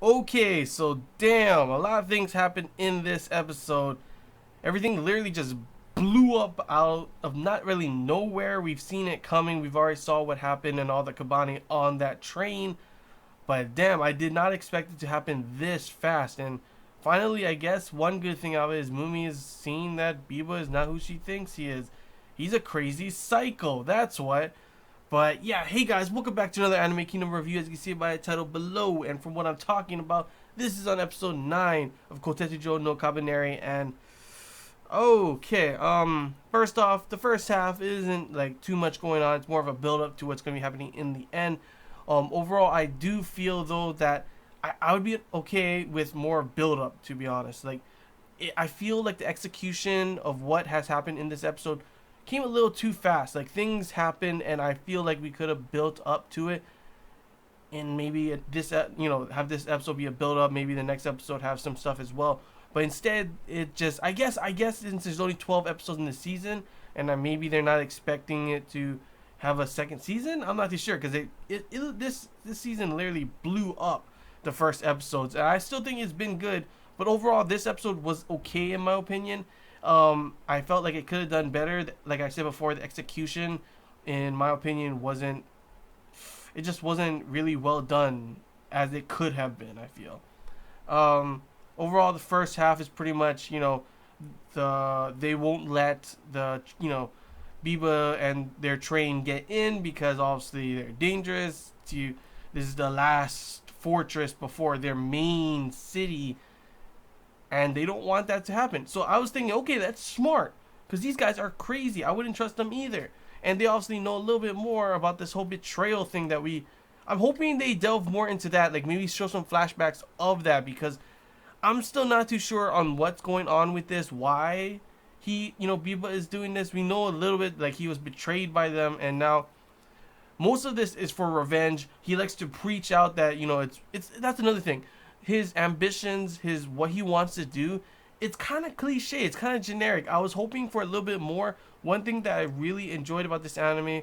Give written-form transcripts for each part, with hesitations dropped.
Okay, so damn, a lot of things happened in this episode. Everything literally just blew up out of not really nowhere. We've seen it coming. We've already saw what happened and all the Kabani on that train. But damn, I did not expect it to happen this fast. And finally, I guess one good thing of it is Mumi is seeing that Biba is not who she thinks he is. He's a crazy psycho. That's what. But yeah, hey guys, welcome back to another Anime Kingdom review. As you can see by the title below, and from what I'm talking about, this is on episode 9 of Koutetsujou no Kabaneri. And okay, first off, the first half isn't like too much going on. It's more of a build up to what's going to be happening in the end. Overall, I do feel though that I would be okay with more build up, to be honest. I feel like the execution of what has happened in this episode came a little too fast. Like things happened, and I feel like we could have built up to it, and maybe this, have this episode be a build up. Maybe the next episode have some stuff as well. But instead, it just, I guess since there's only 12 episodes in the season, and maybe they're not expecting it to have a second season. I'm not too sure because this season literally blew up the first episodes, and I still think it's been good. But overall, this episode was okay in my opinion. I felt like it could have done better. Like I said before, the execution, in my opinion, wasn't. It just wasn't really well done as it could have been. I feel. Overall, the first half is pretty much they won't let Biba and their train get in because obviously they're dangerous. This is the last fortress before their main city, and they don't want that to happen. So I was thinking, okay, that's smart because these guys are crazy. I wouldn't trust them either, and they obviously know a little bit more about this whole betrayal thing that we. I'm hoping they delve more into that, like maybe show some flashbacks of that because I'm still not too sure on what's going on with this. Why Biba is doing this. We know a little bit like he was betrayed by them, and now most of this is for revenge. He likes to preach out that it's that's another thing. His ambitions, his what he wants to do, it's kind of cliche. It's kind of generic. I was hoping for a little bit more. One thing that I really enjoyed about this anime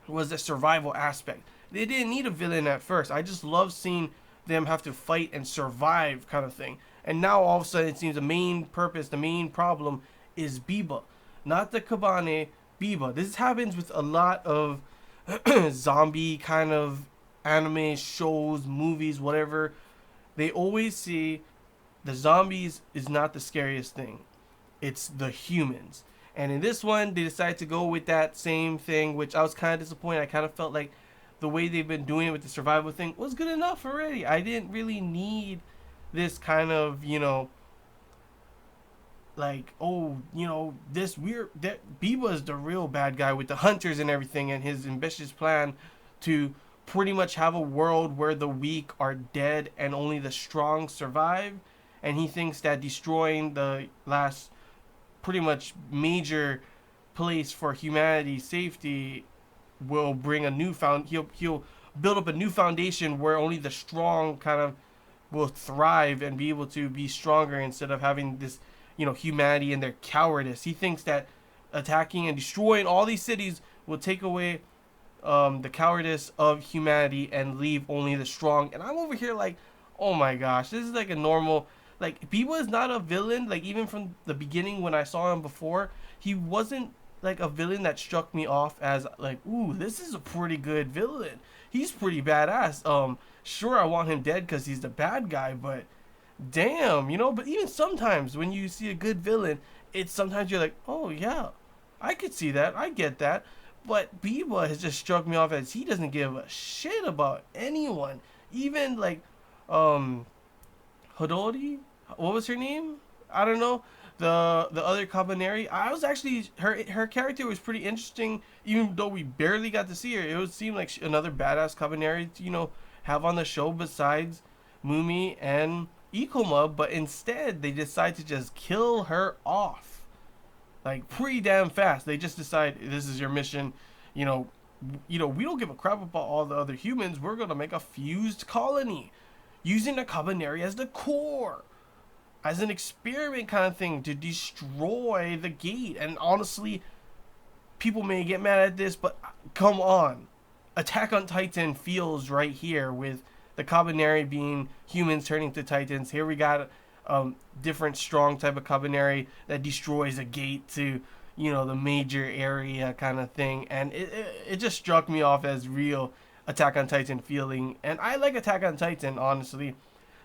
was the survival aspect. They didn't need a villain at first. I just love seeing them have to fight and survive kind of thing. And now all of a sudden it seems the main purpose, the main problem is Biba, not the Kabane. Biba. This happens with a lot of zombie kind of anime shows, movies, whatever. They always see the zombies is not the scariest thing. It's the humans. And in this one, they decided to go with that same thing, which I was kind of disappointed. I kind of felt like the way they've been doing it with the survival thing was good enough already. I didn't really need this kind of, like, oh, this weird that Biba is the real bad guy with the hunters and everything, and his ambitious plan to pretty much have a world where the weak are dead and only the strong survive. And he thinks that destroying the last pretty much major place for humanity's safety will bring a new he'll build up a new foundation where only the strong kind of will thrive and be able to be stronger instead of having this humanity and their cowardice. He thinks that attacking and destroying all these cities will take away the cowardice of humanity and leave only the strong. And I'm over here like, oh my gosh, this is like a normal. Like Biba is not a villain. Like even from the beginning when I saw him before, he wasn't like a villain that struck me off as like, ooh, this is a pretty good villain. He's pretty badass. Sure, I want him dead because he's the bad guy, but damn, But even sometimes when you see a good villain, it's sometimes you're like, oh yeah, I could see that, I get that. But Biba has just struck me off as he doesn't give a shit about anyone, even like, Hodori. What was her name? I don't know. The other Kabaneri. I was actually her character was pretty interesting, even though we barely got to see her. It would seem like another badass Kabaneri to have on the show besides Mumi and Ikoma, but instead they decide to just kill her off like pretty damn fast. They just decide this is your mission. You know, we don't give a crap about all the other humans. We're gonna make a fused colony using the Kabaneri as the core, as an experiment kind of thing to destroy the gate. And honestly, people may get mad at this, but come on. Attack on Titan feels right here with the Kabaneri being humans turning to Titans. Here we got different strong type of Kabaneri that destroys a gate to, the major area kind of thing. And it just struck me off as real Attack on Titan feeling. And I like Attack on Titan, honestly.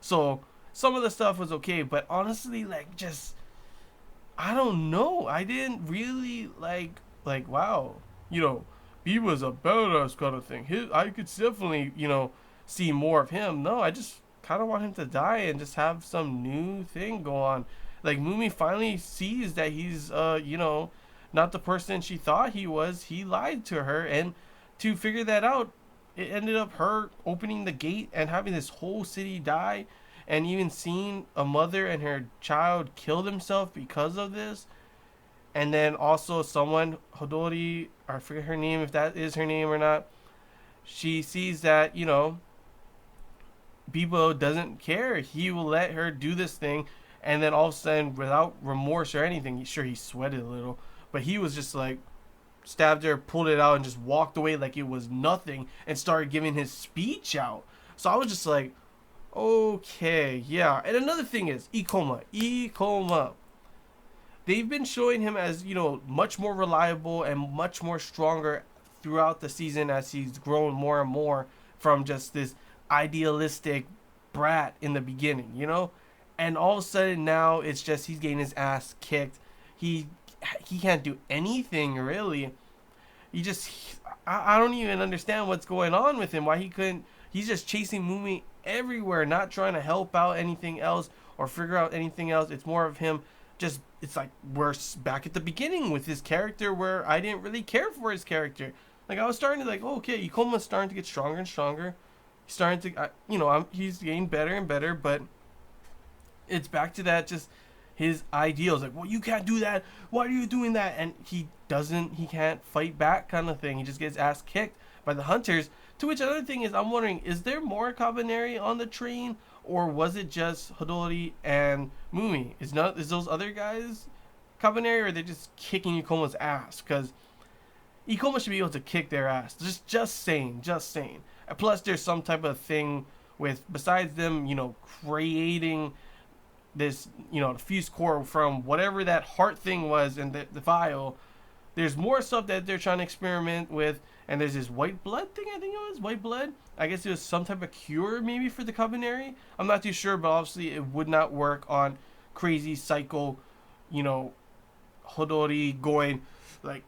So some of the stuff was okay, but honestly, like, just, I don't know. I didn't really wow, Biba's a badass kind of thing. I could definitely, see more of him. No, I just kind of want him to die and just have some new thing go on. Like, Mumi finally sees that he's, not the person she thought he was. He lied to her, and to figure that out, it ended up her opening the gate and having this whole city die, and even seeing a mother and her child kill themselves because of this. And then also someone, Hodori, I forget her name, if that is her name or not, she sees that, Biba doesn't care. He will let her do this thing, and then all of a sudden, without remorse or anything, sure, he sweated a little, but he was just like, stabbed her, pulled it out, and just walked away like it was nothing, and started giving his speech out. So I was just like, okay, yeah. And another thing is Ikoma. They've been showing him as, much more reliable and much more stronger throughout the season as he's grown more and more from just this idealistic brat in the beginning, And all of a sudden now it's just he's getting his ass kicked. He can't do anything really. I don't even understand what's going on with him. Why he couldn't. He's just chasing Mumi everywhere, not trying to help out anything else or figure out anything else. It's more of him just, it's like we're back at the beginning with his character where I didn't really care for his character. Like, I was starting to okay, Ikoma's starting to get stronger and stronger. He's starting to, he's getting better and better, but it's back to that, just his ideals. Like, well, you can't do that. Why are you doing that? And he can't fight back kind of thing. He just gets ass kicked by the hunters. To which another thing is, I'm wondering, is there more Kabaneri on the train? Or was it just Hodori and Mumi? Is those other guys Kabaneri, or are they just kicking Ikoma's ass? Because Ikoma should be able to kick their ass. Just saying. And plus, there's some type of thing with, besides them, creating this, the fuse core from whatever that heart thing was in the vial. There's more stuff that they're trying to experiment with. And there's this white blood thing, I think it was. White blood? I guess it was some type of cure maybe for the Kabaneri. I'm not too sure, but obviously it would not work on crazy psycho, Hodori going like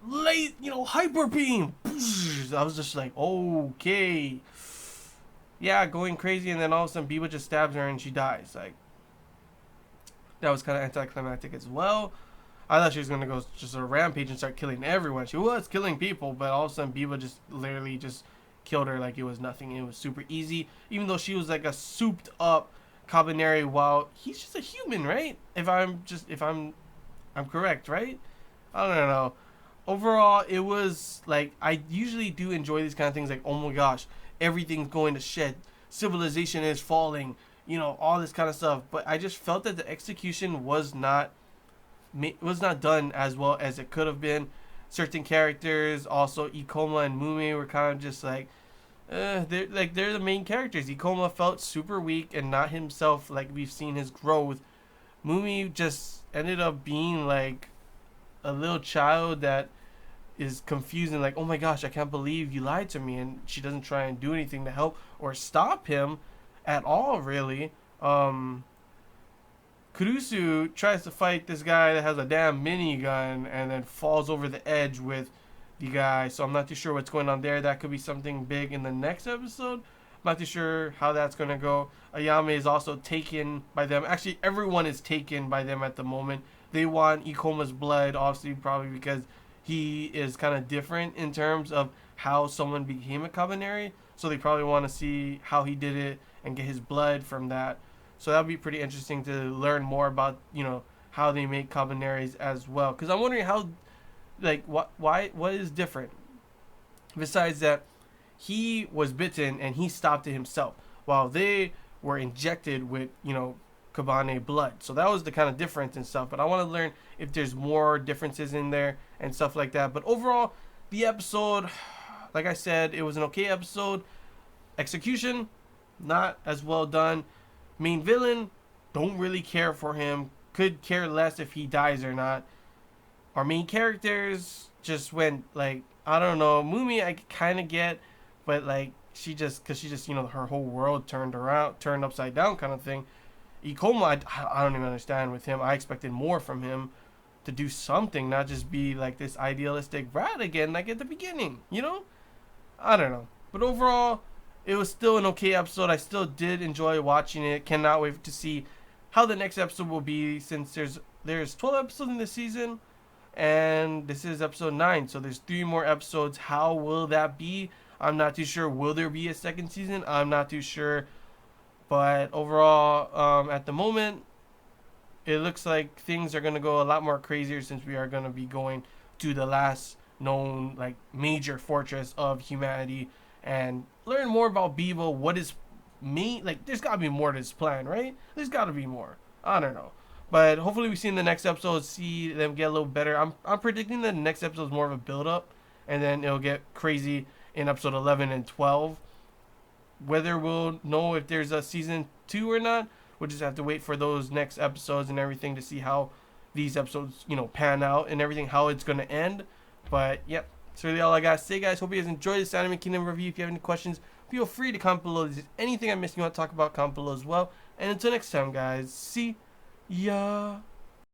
late, hyper beam. I was just like, okay. Yeah, going crazy, and then all of a sudden Biba just stabs her and she dies. Like, that was kind of anticlimactic as well. I thought she was going to go just a rampage and start killing everyone. She was killing people, but all of a sudden Biba just literally just killed her like it was nothing. It was super easy, even though she was like a souped up Kabaneri, while he's just a human, right? If I'm correct, right? I don't know. Overall, it was like, I usually do enjoy these kind of things, like, oh my gosh, everything's going to shit, civilization is falling, all this kind of stuff. But I just felt that the execution was not done as well as it could have been. Certain characters, also Ikoma and Mumi, were kind of just like, they're the main characters. Ikoma felt super weak and not himself, like we've seen his growth. Mumi just ended up being like a little child that is confused and like, oh my gosh, I can't believe you lied to me, and she doesn't try and do anything to help or stop him at all, really. Koutetsujou tries to fight this guy that has a damn minigun and then falls over the edge with the guy. So I'm not too sure what's going on there. That could be something big in the next episode. I'm not too sure how that's going to go. Ayame is also taken by them. Actually, everyone is taken by them at the moment. They want Ikoma's blood, obviously, probably because he is kind of different in terms of how someone became a Kabaneri. So they probably want to see how he did it and get his blood from that. So that would be pretty interesting to learn more about, how they make Kabaneris as well. Because I'm wondering how, like, what is different? Besides that, he was bitten and he stopped it himself, while they were injected with, Kabane blood. So that was the kind of difference and stuff. But I want to learn if there's more differences in there and stuff like that. But overall, the episode, like I said, it was an okay episode. Execution, not as well done. Main villain, don't really care for him. Could care less if he dies or not. Our main characters just went like, I don't know. Mumi I kind of get, but like cause she just her whole world turned upside down kind of thing. Ikoma, I don't even understand with him. I expected more from him to do something, not just be like this idealistic brat again, like at the beginning. I don't know. But overall, it was still an okay episode. I still did enjoy watching it. Cannot wait to see how the next episode will be, since there's 12 episodes in this season, and this is episode 9. So there's 3 more episodes. How will that be? I'm not too sure. Will there be a second season? I'm not too sure. But overall, at the moment, it looks like things are gonna go a lot more crazier, since we are gonna be going to the last known like major fortress of humanity and learn more about Biba. What is like? There's gotta be more to this plan, right? There's gotta be more. I don't know, but hopefully we see in the next episode, see them get a little better. I'm predicting that the next episode is more of a build up, and then it'll get crazy in episode 11 and 12. Whether we'll know if there's a season 2 or not, we'll just have to wait for those next episodes and everything to see how these episodes, pan out and everything, how it's going to end. But, yep, that's really all I got to say, guys. Hope you guys enjoyed this Anime Kingdom review. If you have any questions, feel free to comment below. If there's anything I missed you want to talk about, comment below as well. And until next time, guys, see ya.